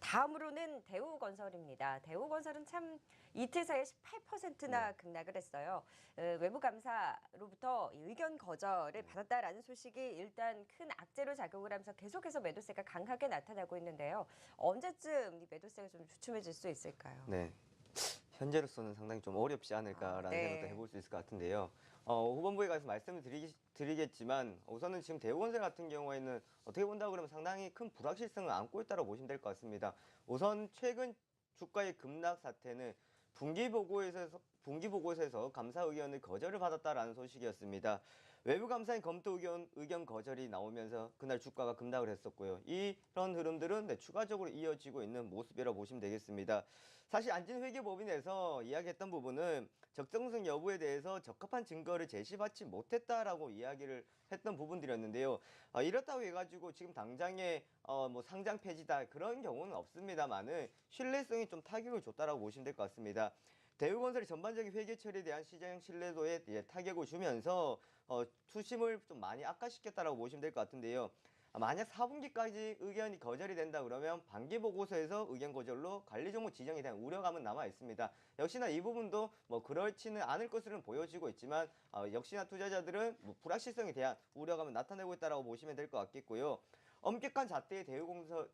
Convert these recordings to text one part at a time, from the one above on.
다음으로는 대우건설입니다. 대우건설은 참 이틀 사이에 18%나 급락을 했어요. 외부 감사로부터 의견 거절을 받았다라는 소식이 일단 큰 악재로 작용을 하면서 계속해서 매도세가 강하게 나타나고 있는데요. 언제쯤 이 매도세가 좀 주춤해질 수 있을까요? 네. 현재로서는 상당히 좀 어렵지 않을까라는 네. 생각도 해볼 수 있을 것 같은데요. 후반부에 가서 말씀을 드리겠지만 우선은 지금 대우건설 같은 경우에는 어떻게 본다 그러면 상당히 큰 불확실성을 안고 있다고 보시면 될 것 같습니다. 우선 최근 주가의 급락 사태는 분기보고서에서 감사 의견을 거절을 받았다라는 소식이었습니다. 외부 감사인 검토 의견 거절이 나오면서 그날 주가가 급락을 했었고요. 이런 흐름들은 추가적으로 이어지고 있는 모습이라고 보시면 되겠습니다. 사실 안진회계법인에서 이야기했던 부분은 적정성 여부에 대해서 적합한 증거를 제시받지 못했다라고 이야기를 했던 부분들이었는데요. 이렇다고 해가지고 지금 당장에 뭐 상장 폐지다 그런 경우는 없습니다만은 신뢰성이 좀 타격을 줬다라고 보시면 될 것 같습니다. 대우건설이 전반적인 회계 처리에 대한 시장 신뢰도에 타격을 주면서 투심을 좀 많이 악화시켰다라고 보시면 될 것 같은데요. 만약 4분기까지 의견이 거절이 된다 그러면 반기 보고서에서 의견 거절로 관리 종목 지정에 대한 우려감은 남아 있습니다. 역시나 이 부분도 뭐 그렇지는 않을 것으로는 보여지고 있지만 역시나 투자자들은 뭐 불확실성에 대한 우려감을 나타내고 있다라고 보시면 될 것 같겠고요. 엄격한 잣대의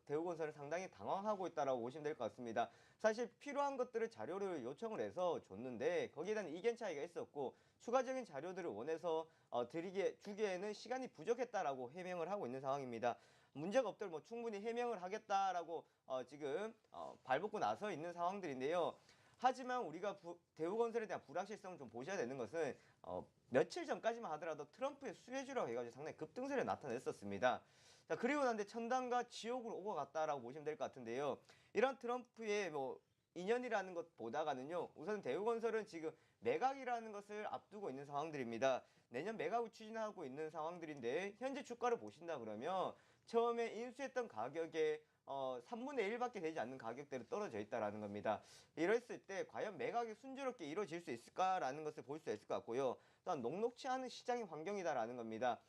대우건설은 상당히 당황하고 있다고 보시면 될 것 같습니다. 사실 필요한 것들을 자료를 요청을 해서 줬는데 거기에 대한 이견 차이가 있었고 추가적인 자료들을 원해서 주기에는 시간이 부족했다라고 해명을 하고 있는 상황입니다. 문제가 없도록 뭐 충분히 해명을 하겠다라고 지금 발벗고 나서 있는 상황들인데요. 하지만 우리가 대우건설에 대한 불확실성을 좀 보셔야 되는 것은 며칠 전까지만 하더라도 트럼프의 수혜주라고 해가지고 상당히 급등세를 나타냈었습니다. 자, 그리고 난데 천당과 지옥으로 오고 갔다라고 보시면 될 것 같은데요. 이런 트럼프의 뭐 인연이라는 것보다가는요. 우선 대우건설은 지금 매각이라는 것을 앞두고 있는 상황들입니다. 내년 매각을 추진하고 있는 상황들인데 현재 주가를 보신다 그러면 처음에 인수했던 가격에 3분의 1밖에 되지 않는 가격대로 떨어져 있다라는 겁니다. 이랬을 때 과연 매각이 순조롭게 이루어질 수 있을까라는 것을 볼 수 있을 것 같고요. 또한 녹록치 않은 시장의 환경이다라는 겁니다.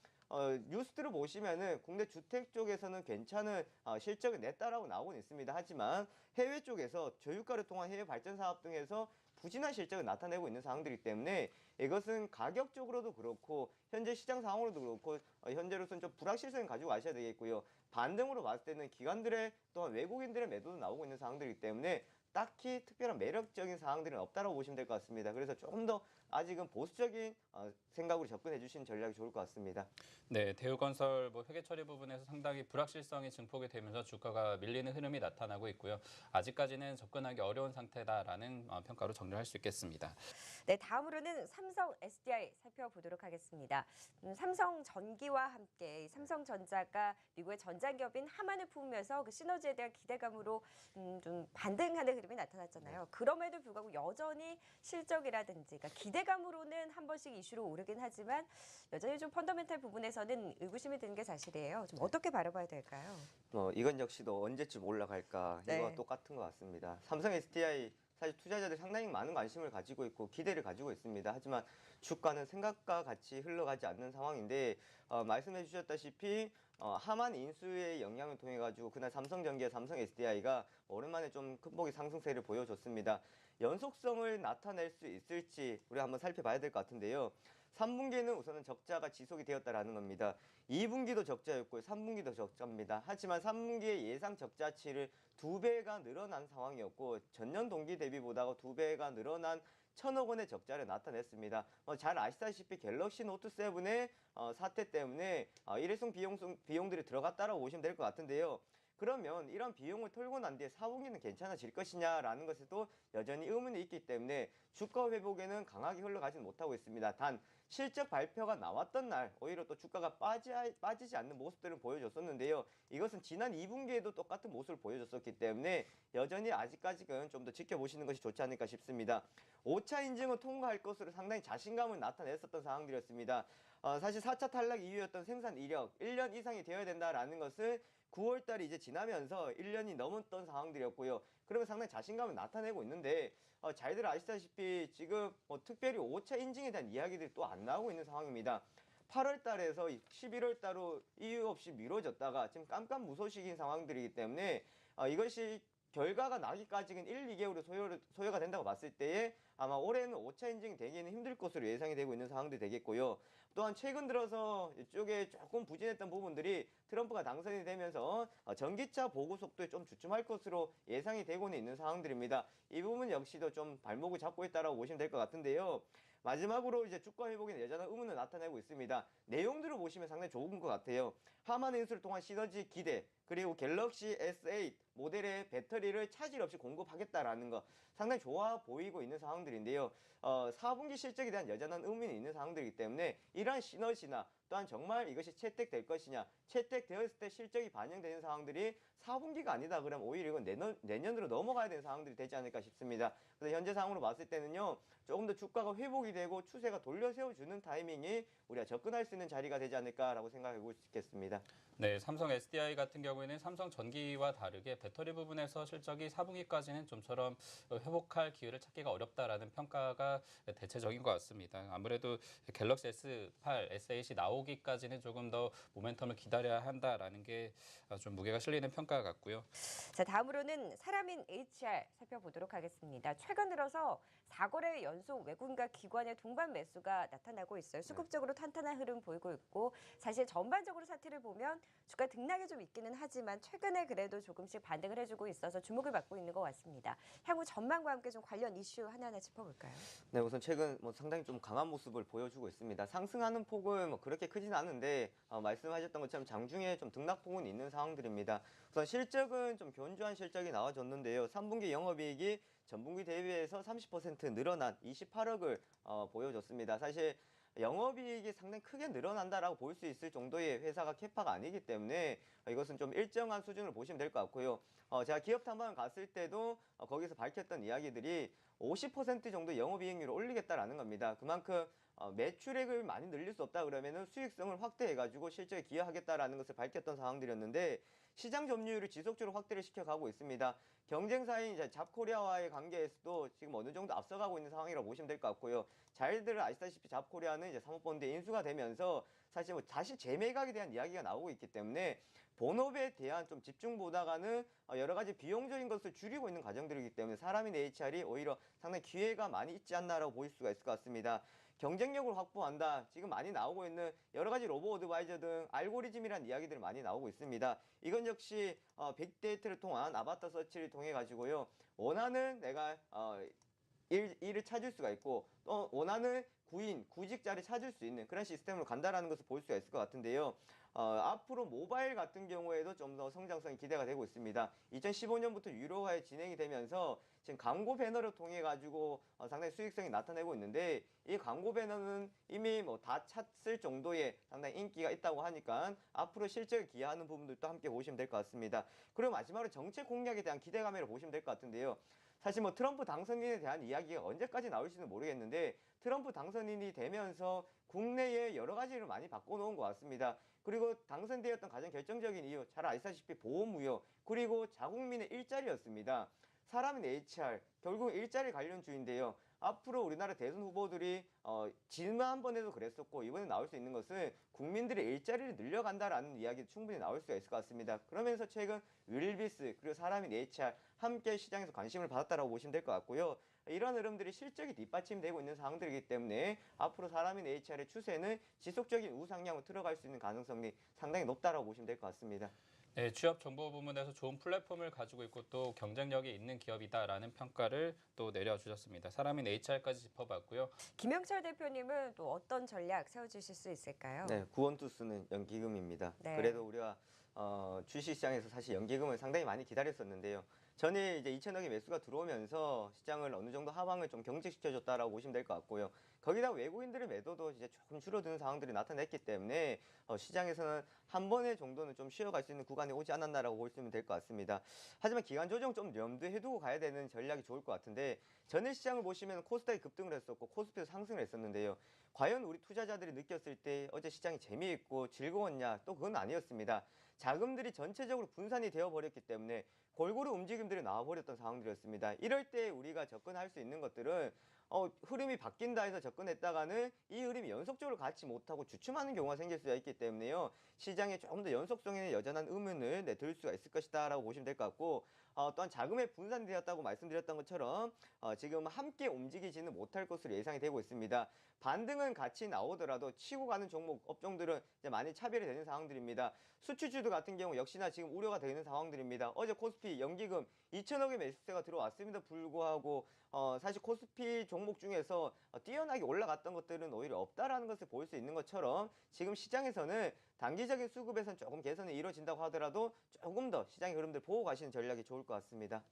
뉴스들을 보시면은 국내 주택 쪽에서는 괜찮은 실적을 냈다라고 나오고 있습니다. 하지만 해외 쪽에서 저유가를 통한 해외 발전 사업 등에서 부진한 실적을 나타내고 있는 상황들이기 때문에 이것은 가격적으로도 그렇고 현재 시장 상황으로도 그렇고 현재로서는 좀 불확실성을 가지고 가셔야 되겠고요. 반등으로 봤을 때는 기관들의 또한 외국인들의 매도도 나오고 있는 상황들이기 때문에 딱히 특별한 매력적인 사항들은 없다고 보시면 될 것 같습니다. 그래서 조금 더 아직은 보수적인 생각으로 접근해 주시는 전략이 좋을 것 같습니다. 네, 대우건설 회계 처리 부분에서 상당히 불확실성이 증폭이 되면서 주가가 밀리는 흐름이 나타나고 있고요. 아직까지는 접근하기 어려운 상태다라는 평가로 정리할 수 있겠습니다. 네, 다음으로는 삼성 SDI 살펴보도록 하겠습니다. 삼성전기와 함께 삼성전자가 미국의 전자기업인 하만을 품으면서 그 시너지에 대한 기대감으로 좀 반등하는 흐름이 나타났잖아요. 그럼에도 불구하고 여전히 실적이라든지 그러니까 기대감으로는 한 번씩 이슈로 오르긴 하지만 여전히 좀 펀더멘탈 부분에서는 의구심이 드는 게 사실이에요. 좀 어떻게 바라봐야 될까요? 이건 역시도 언제쯤 올라갈까 이거와 네. 똑같은 것 같습니다. 삼성 SDI 사실 투자자들이 상당히 많은 관심을 가지고 있고 기대를 가지고 있습니다. 하지만 주가는 생각과 같이 흘러가지 않는 상황인데 말씀해 주셨다시피 하만 인수의 영향을 통해 가지고 그날 삼성전기와 삼성 SDI가 오랜만에 좀 큰 폭의 상승세를 보여줬습니다. 연속성을 나타낼 수 있을지 우리 한번 살펴봐야 될 것 같은데요. 3분기에는 우선은 적자가 지속이 되었다라는 겁니다. 2분기도 적자였고요. 3분기도 적자입니다. 하지만 3분기의 예상 적자치를 2배가 늘어난 상황이었고 전년 동기 대비보다 2배가 늘어난 1,000억 원의 적자를 나타냈습니다. 잘 아시다시피 갤럭시 노트 7의 사태 때문에 일회성 비용들이 들어갔다라고 보시면 될 것 같은데요. 그러면 이런 비용을 털고 난 뒤에 4분기는 괜찮아질 것이냐라는 것에도 여전히 의문이 있기 때문에 주가 회복에는 강하게 흘러가지는 못하고 있습니다. 단 실적 발표가 나왔던 날 오히려 또 주가가 빠지지 않는 모습들을 보여줬었는데요. 이것은 지난 2분기에도 똑같은 모습을 보여줬었기 때문에 여전히 아직까지는 좀 더 지켜보시는 것이 좋지 않을까 싶습니다. 5차 인증을 통과할 것으로 상당히 자신감을 나타냈었던 상황들이었습니다. 사실 4차 탈락 이후였던 생산 이력 1년 이상이 되어야 된다라는 것을 9월달이 이제 지나면서 1년이 넘었던 상황들이었고요. 그러면 상당히 자신감을 나타내고 있는데 잘들 아시다시피 지금 특별히 5차 인증에 대한 이야기들이 또 안 나오고 있는 상황입니다. 8월 달에서 11월 달로 이유 없이 미뤄졌다가 지금 깜깜무소식인 상황들이기 때문에 이것이 결과가 나기까지는 1, 2개월의 소요가 된다고 봤을 때에 아마 올해는 5차 인증이 되기는 힘들 것으로 예상이 되고 있는 상황도 되겠고요. 또한 최근 들어서 이쪽에 조금 부진했던 부분들이 트럼프가 당선이 되면서 전기차 보급 속도에 좀 주춤할 것으로 예상이 되고는 있는 상황들입니다. 이 부분 역시도 좀 발목을 잡고 있다라고 보시면 될 것 같은데요. 마지막으로 이제 주가 회복에는 여전한 의문을 나타내고 있습니다. 내용들을 보시면 상당히 좋은 것 같아요. 하만 인수를 통한 시너지 기대, 그리고 갤럭시 S8 모델의 배터리를 차질 없이 공급하겠다라는 거 상당히 좋아 보이고 있는 상황들인데요. 4분기 실적에 대한 여전한 의문이 있는 상황들이기 때문에 이러한 시너지나 또한 정말 이것이 채택될 것이냐, 채택되었을 때 실적이 반영되는 상황들이 4분기가 아니다 그러면 오히려 이건 내년으로 넘어가야 되는 상황들이 되지 않을까 싶습니다. 그래서 현재 상황으로 봤을 때는요, 조금 더 주가가 회복이 되고 추세가 돌려 세워주는 타이밍이 우리가 접근할 수 있는 자리가 되지 않을까라고 생각해 볼 수 있겠습니다. 네, 삼성 SDI 같은 경우에는 삼성 전기와 다르게 배터리 부분에서 실적이 4분기까지는 좀처럼 회복할 기회를 찾기가 어렵다라는 평가가 대체적인 것 같습니다. 아무래도 갤럭시 S8, S8이 나오기까지는 조금 더 모멘텀을 기다려야 한다라는 게 좀 무게가 실리는 평가 같고요. 자, 다음으로는 사람인 HR 살펴보도록 하겠습니다. 최근 들어서 4거래 연속 외국인과 기관의 동반 매수가 나타나고 있어요. 수급적으로 탄탄한 흐름 보이고 있고 사실 전반적으로 사태를 보면 주가 등락이 좀 있기는 하지만 최근에 그래도 조금씩 반등을 해주고 있어서 주목을 받고 있는 것 같습니다. 향후 전망과 함께 좀 관련 이슈 하나하나 짚어볼까요? 네, 우선 최근 상당히 좀 강한 모습을 보여주고 있습니다. 상승하는 폭은 그렇게 크진 않은데 말씀하셨던 것처럼 장중에 좀 등락폭은 있는 상황들입니다. 우선 실적은 좀 견조한 실적이 나와줬는데요. 3분기 영업이익이 전분기 대비해서 30% 늘어난 28억을 보여줬습니다. 사실 영업이익이 상당히 크게 늘어난다라고 볼 수 있을 정도의 회사가 캐파가 아니기 때문에 이것은 좀 일정한 수준을 보시면 될 것 같고요. 제가 기업 탐방을 갔을 때도 거기서 밝혔던 이야기들이 50% 정도 영업이익률을 올리겠다라는 겁니다. 그만큼 매출액을 많이 늘릴 수 없다 그러면은 수익성을 확대해가지고 실적에 기여하겠다라는 것을 밝혔던 상황들이었는데 시장 점유율을 지속적으로 확대를 시켜가고 있습니다. 경쟁사인 이제 잡코리아와의 관계에서도 지금 어느 정도 앞서가고 있는 상황이라고 보시면 될 것 같고요. 잘들 아시다시피 잡코리아는 이제 사모펀드에 인수가 되면서 사실 다시 재매각에 대한 이야기가 나오고 있기 때문에 본업에 대한 좀 집중보다가는 여러 가지 비용적인 것을 줄이고 있는 과정들이기 때문에 사람인 HR이 오히려 상당히 기회가 많이 있지 않나라고 보일 수가 있을 것 같습니다. 경쟁력을 확보한다. 지금 많이 나오고 있는 여러 가지 로보 어드바이저 등 알고리즘이라는 이야기들이 많이 나오고 있습니다. 이건 역시 빅데이터를 통한 아바타 서치를 통해 가지고요. 원하는 내가 일을 찾을 수가 있고 또 원하는 구직자를 찾을 수 있는 그런 시스템으로 간다라는 것을 볼 수가 있을 것 같은데요. 앞으로 모바일 같은 경우에도 좀 더 성장성이 기대가 되고 있습니다. 2015년부터 유료화에 진행이 되면서 지금 광고 배너를 통해 가지고 상당히 수익성이 나타내고 있는데 이 광고 배너는 이미 다 찼을 정도의 상당히 인기가 있다고 하니까 앞으로 실적에 기여하는 부분들도 함께 보시면 될 것 같습니다. 그리고 마지막으로 정책 공약에 대한 기대감을 보시면 될 것 같은데요. 사실 트럼프 당선인에 대한 이야기가 언제까지 나올지는 모르겠는데 트럼프 당선인이 되면서 국내에 여러 가지를 많이 바꿔놓은 것 같습니다. 그리고 당선되었던 가장 결정적인 이유 잘 아시다시피 보험무역 그리고 자국민의 일자리였습니다. 사람은 HR 결국 일자리 관련주인데요. 앞으로 우리나라 대선 후보들이 지난번에도 그랬었고 이번에 나올 수 있는 것은 국민들의 일자리를 늘려간다라는 이야기 충분히 나올 수가 있을 것 같습니다. 그러면서 최근 윌비스 그리고 사람인 HR 함께 시장에서 관심을 받았다라고 보시면 될 것 같고요. 이런 흐름들이 실적이 뒷받침되고 있는 상황들이기 때문에 앞으로 사람인 HR의 추세는 지속적인 우상향으로 들어갈 수 있는 가능성이 상당히 높다라고 보시면 될 것 같습니다. 네, 취업 정보 부문에서 좋은 플랫폼을 가지고 있고 또 경쟁력이 있는 기업이다라는 평가를 또 내려주셨습니다. 사람인 HR까지 짚어봤고요. 김영철 대표님은 또 어떤 전략 세워주실 수 있을까요? 네, 구원투수는 연기금입니다. 네. 그래도 우리가 주식시장에서 사실 연기금을 상당히 많이 기다렸었는데요. 전에 이제 2천억의 매수가 들어오면서 시장을 어느 정도 하방을 좀 경직시켜줬다라고 보시면 될 것 같고요. 거기다 외국인들의 매도도 이제 조금 줄어드는 상황들이 나타냈기 때문에 시장에서는 한 번의 정도는 좀 쉬어갈 수 있는 구간이 오지 않았나라고 보시면 될 것 같습니다. 하지만 기간 조정 좀 염두에 두고 가야 되는 전략이 좋을 것 같은데 전일 시장을 보시면 코스닥이 급등을 했었고 코스피도 상승을 했었는데요. 과연 우리 투자자들이 느꼈을 때 어제 시장이 재미있고 즐거웠냐? 또 그건 아니었습니다. 자금들이 전체적으로 분산이 되어버렸기 때문에 골고루 움직임들이 나와버렸던 상황들이었습니다. 이럴 때 우리가 접근할 수 있는 것들은 흐름이 바뀐다 해서 접근했다가는 이 흐름이 연속적으로 가지 못하고 주춤하는 경우가 생길 수가 있기 때문에요. 시장에 조금 더 연속성에 여전한 의문을 들 수가 있을 것이다 라고 보시면 될 것 같고 또한 자금의 분산되었다고 말씀드렸던 것처럼 지금 함께 움직이지는 못할 것으로 예상이 되고 있습니다. 반등은 같이 나오더라도 치고 가는 종목 업종들은 이제 많이 차별이 되는 상황들입니다. 수출주도 같은 경우 역시나 지금 우려가 되는 상황들입니다. 어제 코스피 연기금 2천억의 매수세가 들어왔음에도 불구하고 사실 코스피 종목 중에서 뛰어나게 올라갔던 것들은 오히려 없다라는 것을 볼 수 있는 것처럼 지금 시장에서는 단기적인 수급에선 조금 개선이 이루어진다고 하더라도 조금 더 시장의 흐름들 보고 가시는 전략이 좋을 것 같습니다.